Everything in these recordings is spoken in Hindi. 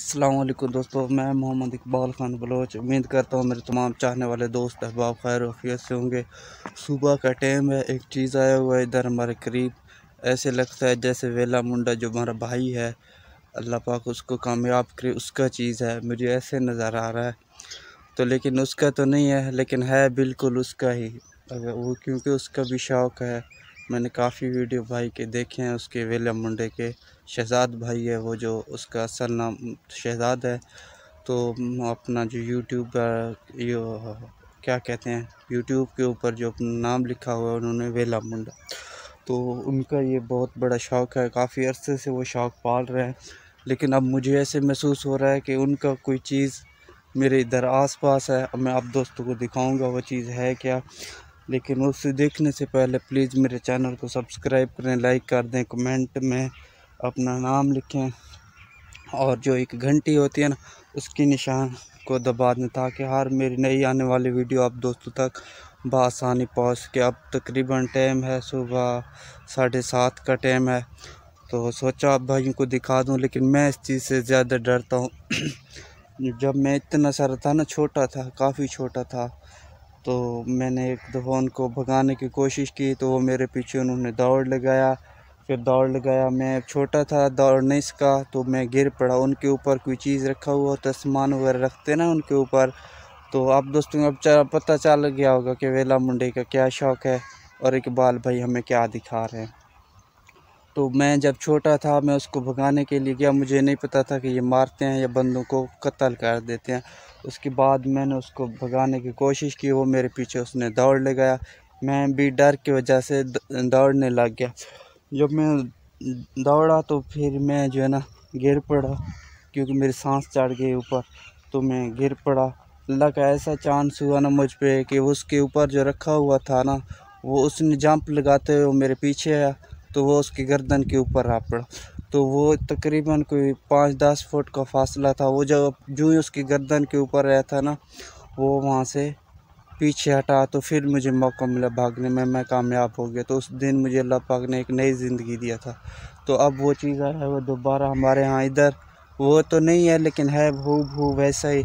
अस्सलाम वालेकुम दोस्तों, मैं मोहम्मद इकबाल ख़ान बलोच उम्मीद करता हूँ मेरे तमाम चाहने वाले दोस्त अहबाब खैर वफ़ियत से होंगे। सुबह का टाइम है, एक चीज़ आया हुआ है इधर हमारे करीब। ऐसे लगता है जैसे वेला मुंडा जो हमारा भाई है, अल्लाह पाक उसको कामयाब करे, उसका चीज़ है, मुझे ऐसे नज़र आ रहा है। तो लेकिन उसका तो नहीं है, लेकिन है बिल्कुल उसका ही। अगर वो क्योंकि उसका भी शौक़ है। मैंने काफ़ी वीडियो भाई के देखे हैं, उसके वेला मुंडे के। शहज़ाद भाई है वो, जो उसका असल नाम शहज़ाद है। तो अपना जो यूट्यूब यो क्या कहते हैं, यूट्यूब के ऊपर जो अपना नाम लिखा हुआ है उन्होंने वेला मुंडा। तो उनका ये बहुत बड़ा शौक़ है, काफ़ी अरसे से वो शौक़ पाल रहे हैं। लेकिन अब मुझे ऐसे महसूस हो रहा है कि उनका कोई चीज़ मेरे इधर आस-पास है। अब मैं आप दोस्तों को दिखाऊंगा वो चीज़ है क्या। लेकिन उसे देखने से पहले प्लीज़ मेरे चैनल को सब्सक्राइब करें, लाइक कर दें, कमेंट में अपना नाम लिखें और जो एक घंटी होती है ना, उसकी निशान को दबा दें ताकि हर मेरी नई आने वाली वीडियो आप दोस्तों तक बआसानी पहुँच सके। अब तकरीबन टाइम है सुबह 7:30 का टाइम है। तो सोचा आप भाइयों को दिखा दूं, लेकिन मैं इस चीज़ से ज़्यादा डरता हूँ। जब मैं इतना सारा था ना, छोटा था, काफ़ी छोटा था, तो मैंने एक दफ़ा उनको भगाने की कोशिश की तो वो मेरे पीछे उन्होंने दौड़ लगाया। फिर दौड़ लगाया, मैं छोटा था, दौड़ नहीं सका, तो मैं गिर पड़ा। उनके ऊपर कोई चीज़ रखा हुआ होता, सामान वगैरह रखते ना उनके ऊपर। तो आप दोस्तों अब पता चल गया होगा कि वेला मुंडे का क्या शौक़ है और इकबाल भाई हमें क्या दिखा रहे हैं। तो मैं जब छोटा था, मैं उसको भगाने के लिए गया, मुझे नहीं पता था कि ये मारते हैं या बंदों को कत्ल कर देते हैं। उसके बाद मैंने उसको भगाने की कोशिश की, वो मेरे पीछे उसने दौड़ लगाया। मैं भी डर की वजह से दौड़ने लग गया। जब मैं दौड़ा तो फिर मैं जो है ना गिर पड़ा, क्योंकि मेरी सांस चढ़ गई ऊपर, तो मैं गिर पड़ा। अल्लाह का ऐसा चांस हुआ ना मुझ पे कि उसके ऊपर जो रखा हुआ था ना, वो उसने जंप लगाते हुए मेरे पीछे आया, तो वो उसकी गर्दन के ऊपर आ पड़ा। तो वो तकरीबन कोई 5-10 फुट का फासला था। वो जब जो ही उसकी गर्दन के ऊपर आया था ना, वो वहाँ से पीछे हटा, तो फिर मुझे मौका मिला भागने में, मैं कामयाब हो गया। तो उस दिन मुझे अल्लाह पाक ने एक नई ज़िंदगी दिया था। तो अब वो चीज़ है, वो दोबारा हमारे यहाँ इधर वो तो नहीं है, लेकिन है हूबहू वैसा ही।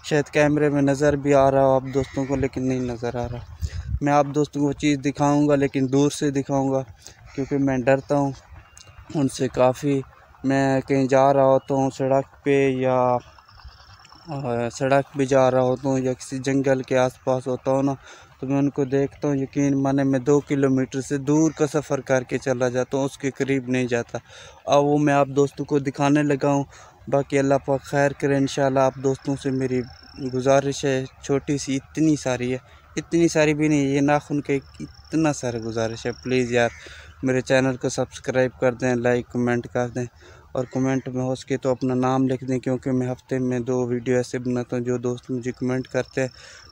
शायद कैमरे में नज़र भी आ रहा हो आप दोस्तों को, लेकिन नहीं नज़र आ रहा। मैं आप दोस्तों को वो चीज़ दिखाऊंगा, लेकिन दूर से दिखाऊंगा, क्योंकि मैं डरता हूँ उनसे काफ़ी। मैं कहीं जा रहा होता हूँ सड़क पे, या सड़क पे जा रहा होता हूँ, या किसी जंगल के आसपास होता हूँ ना, तो मैं उनको देखता हूँ, यकीन माने मैं 2 किलोमीटर से दूर का सफ़र करके चला जाता हूँ, उसके करीब नहीं जाता। अब वो मैं आप दोस्तों को दिखाने लगा हूँ। बाकी अल्लाह पाक खैर करे इंशाल्लाह। आप दोस्तों से मेरी गुजारिश है, छोटी सी, इतनी सारी है, इतनी सारी भी नहीं, ये नाखून का इतना सारा गुजारिश है, प्लीज़ यार मेरे चैनल को सब्सक्राइब कर दें, लाइक कमेंट कर दें, और कमेंट में हो सके तो अपना नाम लिख दें, क्योंकि मैं हफ्ते में 2 वीडियो ऐसे बनाता हूँ जो दोस्त मुझे कमेंट करते हैं,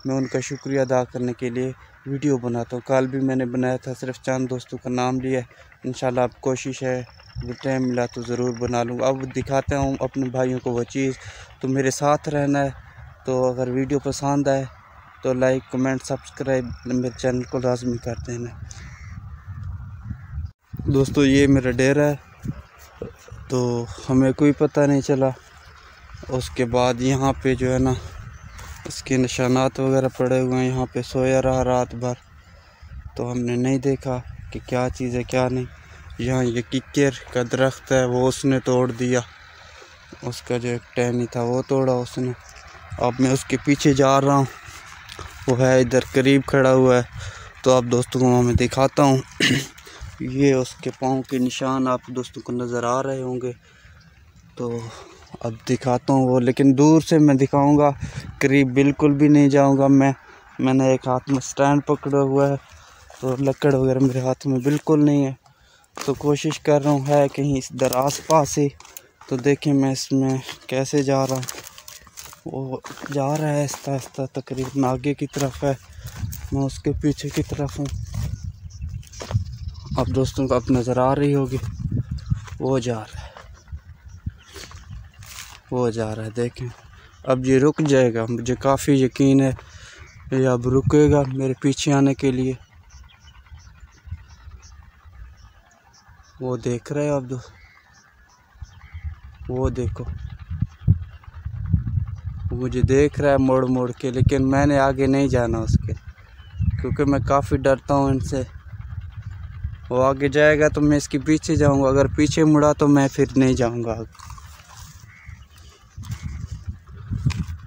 मैं उनका शुक्रिया अदा करने के लिए वीडियो बनाता हूँ। कल भी मैंने बनाया था, सिर्फ चंद दोस्तों का नाम लिया है। इंशाल्लाह अब कोशिश है, जब टाइम मिला तो ज़रूर बना लूँगा। अब दिखाता हूँ अपने भाइयों को वो चीज़। तो मेरे साथ रहना है। तो अगर वीडियो पसंद आए तो लाइक कमेंट सब्सक्राइब मेरे चैनल को लाजमी कर देना। दोस्तों ये मेरा डेरा है, तो हमें कोई पता नहीं चला। उसके बाद यहाँ पे जो है ना, इसके निशानात वगैरह पड़े हुए हैं, यहाँ पे सोया रहा रात भर, तो हमने नहीं देखा कि क्या चीज़ है क्या नहीं। यहाँ ये किक्कर का दरख्त है, वो उसने तोड़ दिया, उसका जो एक टहनी था वो तोड़ा उसने। अब मैं उसके पीछे जा रहा हूँ, वो है इधर करीब खड़ा हुआ है, तो आप दोस्तों को मैं दिखाता हूँ। ये उसके पाँव के निशान आप दोस्तों को नज़र आ रहे होंगे, तो अब दिखाता हूँ वो, लेकिन दूर से मैं दिखाऊंगा, करीब बिल्कुल भी नहीं जाऊंगा। मैंने एक हाथ में स्टैंड पकड़ा हुआ है, तो लकड़ वगैरह मेरे हाथ में बिल्कुल नहीं है। तो कोशिश कर रहा हूँ है कहीं इधर आस पास ही। तो देखें मैं इसमें कैसे जा रहा हूँ, वो जा रहा है आहिस्ता आहिस्ता, तकरीबन आगे की तरफ है, मैं उसके पीछे की तरफ हूँ। अब दोस्तों को अब नज़र आ रही होगी, वो जा रहा है, वो जा रहा है। देखें अब ये रुक जाएगा, मुझे काफ़ी यकीन है ये अब रुकेगा मेरे पीछे आने के लिए। वो देख रहे हो अब, वो देखो, वो मुझे देख रहा है मोड़ मोड़ के, लेकिन मैंने आगे नहीं जाना उसके, क्योंकि मैं काफ़ी डरता हूँ इनसे। वो आगे जाएगा तो मैं इसके पीछे जाऊंगा, अगर पीछे मुड़ा तो मैं फिर नहीं जाऊंगा आगे।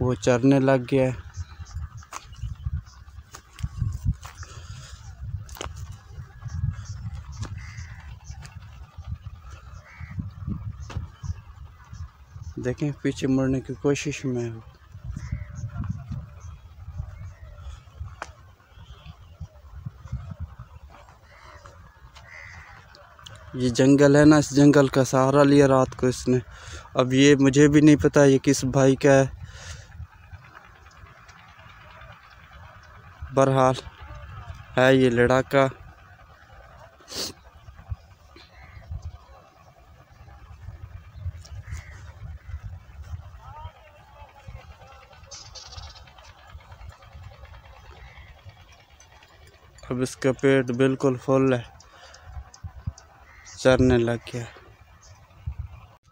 वो चरने लग गया है। देखें पीछे मुड़ने की कोशिश में है। ये जंगल है ना, इस जंगल का सहारा लिया रात को इसने। अब ये मुझे भी नहीं पता ये किस भाई का है, बहरहाल है ये लड़ाका। अब इसका पेट बिल्कुल फुल है, चरने लग गया।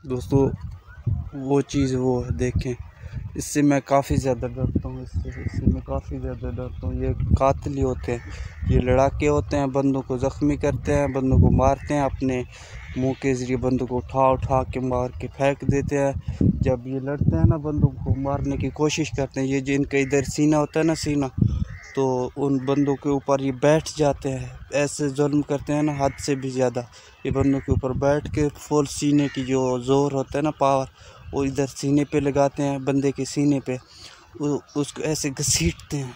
दोस्तों वो चीज़ वो है, देखें इससे मैं काफ़ी ज़्यादा डरता हूँ। इससे मैं काफ़ी ज़्यादा डरता हूँ। ये कातिल होते हैं, ये लड़ाके होते हैं, बंदों को ज़ख्मी करते हैं, बंदों को मारते हैं, अपने मुंह के ज़रिए बंदों को उठा के मार के फेंक देते हैं। जब ये लड़ते हैं ना, बंदों को मारने की कोशिश करते हैं, ये जिनका इधर सीना होता है ना, सीना, तो उन बंदों के ऊपर ये बैठ जाते हैं। ऐसे जुल्म करते हैं ना, हद से भी ज़्यादा। ये बंदों के ऊपर बैठ के फुल सीने की जो ज़ोर होता है ना, पावर, वो इधर सीने पे लगाते हैं, बंदे के सीने पे, उसको ऐसे घसीटते हैं,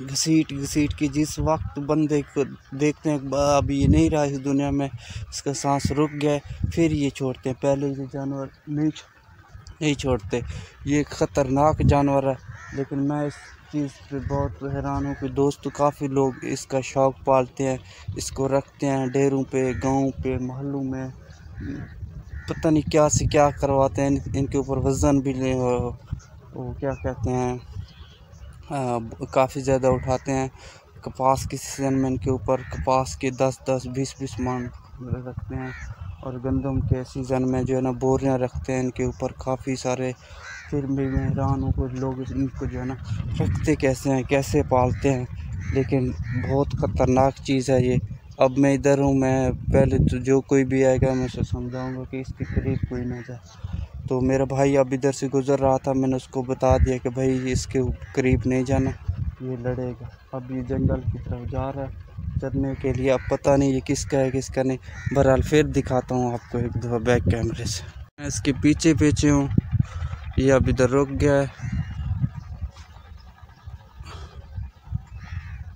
घसीट के जिस वक्त बंदे को देखते हैं अब ये नहीं रहा इस दुनिया में, इसका सांस रुक गया है, फिर ये छोड़ते हैं। पहले ये जानवर नहीं छोड़ते। ये एक ख़तरनाक जानवर है। लेकिन मैं इस चीज़ पे बहुत हैरान हूँ कि दोस्तों काफ़ी लोग इसका शौक़ पालते हैं, इसको रखते हैं डेरों पे, गाँव पे, मोहल्लों में, पता नहीं क्या से क्या करवाते हैं। इनके ऊपर वज़न भी वो क्या कहते हैं, काफ़ी ज़्यादा उठाते हैं। कपास के सीज़न में इनके ऊपर कपास के 10-10, 20-20 मन रखते हैं, और गंदम के सीज़न में जो है ना बोरियां रखते हैं इनके ऊपर काफ़ी सारे। फिर भी मैं हैरान हूँ कुछ लोग इनको जो है ना रखते कैसे हैं, कैसे पालते हैं, लेकिन बहुत ख़तरनाक चीज़ है ये। अब मैं इधर हूँ, मैं पहले तो जो कोई भी आएगा मैं उसे समझाऊँगा कि इसके करीब कोई ना जाए। तो मेरा भाई अब इधर से गुज़र रहा था, मैंने उसको बता दिया कि भाई इसके करीब नहीं जाना, ये लड़ेगा। अब ये जंगल की तरफ जा रहा है चरने के लिए। अब पता नहीं ये किसका है किसका नहीं। बहरहाल फिर दिखाता हूँ आपको एक दफ़ा बैक कैमरे से। मैं इसके पीछे हूँ, ये अब इधर रुक गया है।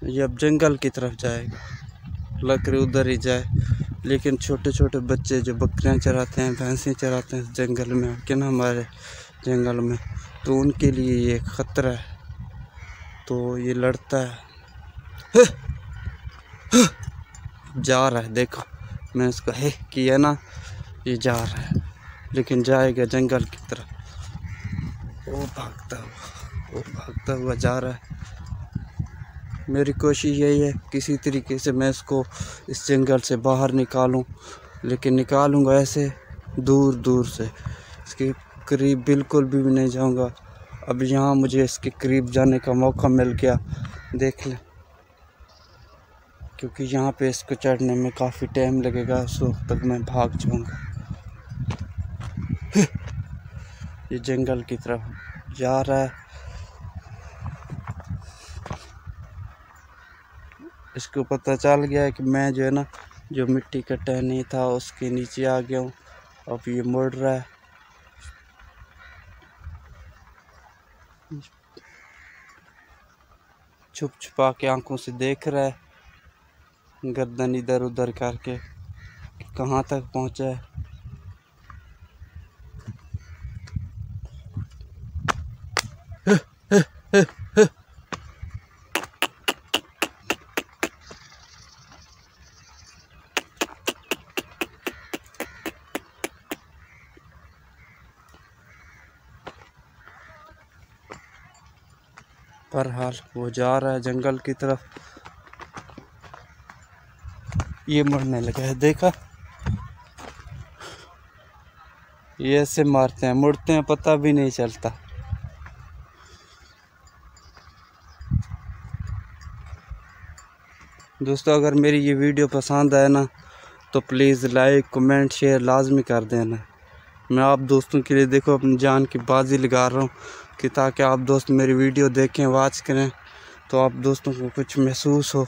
ये अब जंगल की तरफ जाएगा, लग रही उधर ही जाए। लेकिन छोटे छोटे बच्चे जो बकरियां चराते हैं, भैंसें चराते हैं जंगल में, क्या ना हमारे जंगल में, तो उनके लिए ये ख़तरा है। तो ये लड़ता है, जा रहा है, देखो मैं इसको किया ना, ये जा रहा है, लेकिन जाएगा जंगल की तरफ। वो भागता हुआ जा रहा है। मेरी कोशिश यही है किसी तरीके से मैं इसको इस जंगल से बाहर निकालूं, लेकिन निकालूंगा ऐसे दूर दूर से, इसके करीब बिल्कुल भी नहीं जाऊंगा। अब यहाँ मुझे इसके करीब जाने का मौका मिल गया, देख लें, क्योंकि यहाँ पे इसको चढ़ने में काफ़ी टाइम लगेगा, उस वक्त तक मैं भाग जाऊंगा। ये जंगल की तरफ जा रहा है। इसको पता चल गया है कि मैं जो है ना, जो मिट्टी का टहनी था उसके नीचे आ गया हूँ। अब ये मुड़ रहा है, छुप छुपा के आंखों से देख रहा है, गर्दन इधर उधर करके कि कहाँ तक पहुँचा है। बहरहाल वो जा रहा है जंगल की तरफ। ये मुड़ने लगा है, देखा, ये ऐसे मारते हैं, मुड़ते हैं, पता भी नहीं चलता। दोस्तों अगर मेरी ये वीडियो पसंद आए ना तो प्लीज़ लाइक कमेंट शेयर लाजमी कर देना। मैं आप दोस्तों के लिए देखो अपनी जान की बाजी लगा रहा हूँ कि ताकि आप दोस्त मेरी वीडियो देखें वॉच करें तो आप दोस्तों को कुछ महसूस हो।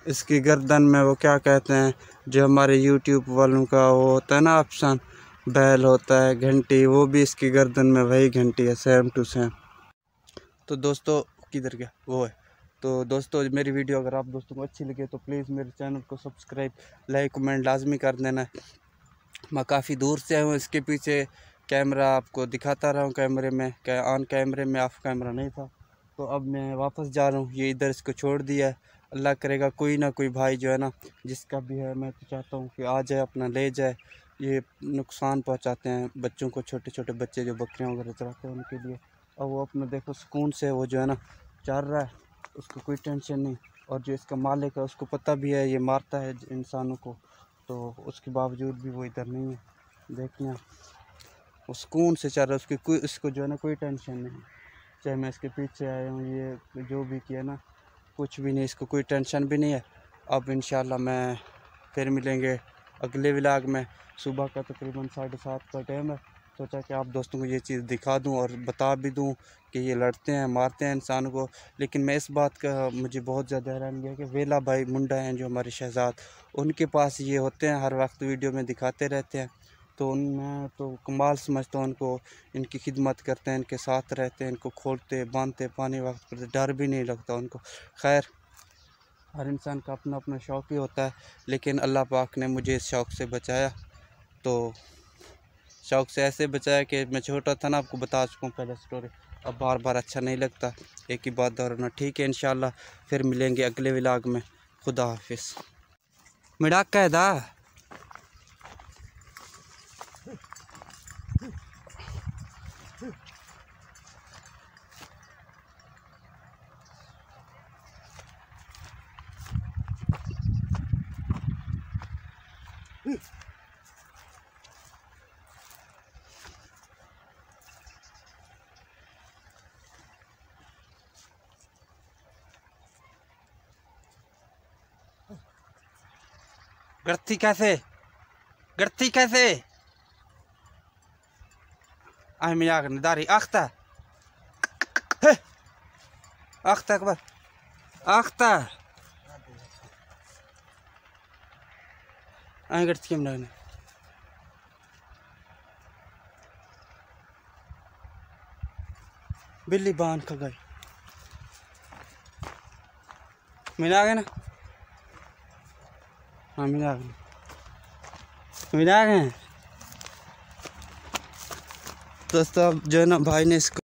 इसकी गर्दन में वो क्या कहते हैं जो हमारे यूट्यूब वालों का वो होता है ना ऑप्शन, बैल होता है, घंटी, वो भी इसकी गर्दन में वही घंटी है, सेम टू सेम। तो दोस्तों किधर गया वो है। तो दोस्तों मेरी वीडियो अगर आप दोस्तों को अच्छी लगे तो प्लीज़ मेरे चैनल को सब्सक्राइब लाइक कमेंट लाजमी कर देना। मैं काफ़ी दूर से आया हूँ, इसके पीछे कैमरा आपको दिखाता रहा हूँ, कैमरे में ऑन कैमरे में ऑफ कैमरा नहीं था। तो अब मैं वापस जा रहा हूँ, ये इधर इसको छोड़ दिया है। अल्लाह करेगा कोई ना कोई भाई जो है ना जिसका भी है, मैं तो चाहता हूँ कि आ जाए अपना ले जाए। ये नुकसान पहुँचाते हैं बच्चों को, छोटे छोटे बच्चे जो बकरियाँ वगैरह चलाते हैं उनके लिए। और वो अपना देखो सुकून से वो जो है ना चल रहा है, उसको कोई टेंशन नहीं। और जो इसका मालिक है उसको पता भी है ये मारता है इंसानों को, तो उसके बावजूद भी वो इधर नहीं है। देखना वो सुकून से चल रहा है, उसकी कोई इसको जो है ना कोई टेंशन नहीं। चाहे मैं इसके पीछे आया हूँ, ये जो भी किया ना कुछ भी नहीं, इसको कोई टेंशन भी नहीं है। अब इंशाल्लाह मैं फिर मिलेंगे अगले व्लॉग में। सुबह का तकरीबन 7:30 का टाइम है। सोचा कि आप दोस्तों को ये चीज़ दिखा दूं और बता भी दूं कि ये लड़ते हैं मारते हैं इंसान को। लेकिन मैं इस बात का मुझे बहुत ज़्यादा हैरान है कि वेला भाई मुंडा हैं जो हमारे शहजाद, उनके पास ये होते हैं, हर वक्त वीडियो में दिखाते रहते हैं। तो मैं तो कमाल समझता हूँ उनको, इनकी खिदमत करते हैं, इनके साथ रहते हैं, इनको खोलते बांधते पानी वक्त पर, डर भी नहीं लगता उनको। खैर हर इंसान का अपना अपना शौक़ ही होता है, लेकिन अल्लाह पाक ने मुझे इस शौक़ से बचाया। तो शौक़ से ऐसे बचाया कि मैं छोटा था ना, आपको बता चुका हूँ पहले स्टोरी, अब बार बार अच्छा नहीं लगता, एक ही बात दोहराना। ठीक है इंशाल्लाह फिर मिलेंगे अगले व्लॉग में। खुदा हाफिज़। मिडाक कैदा गर्थी कैसे गर्थी कैसे आई मियाग निदारी अख्ता अख्ता अकबर अख्ता आई गर्थी केम लगने बिल्ली बांध खा गई मिला गए ना। हाँ मिला गए दोस्तों। अब जो है ना भाई ने इसको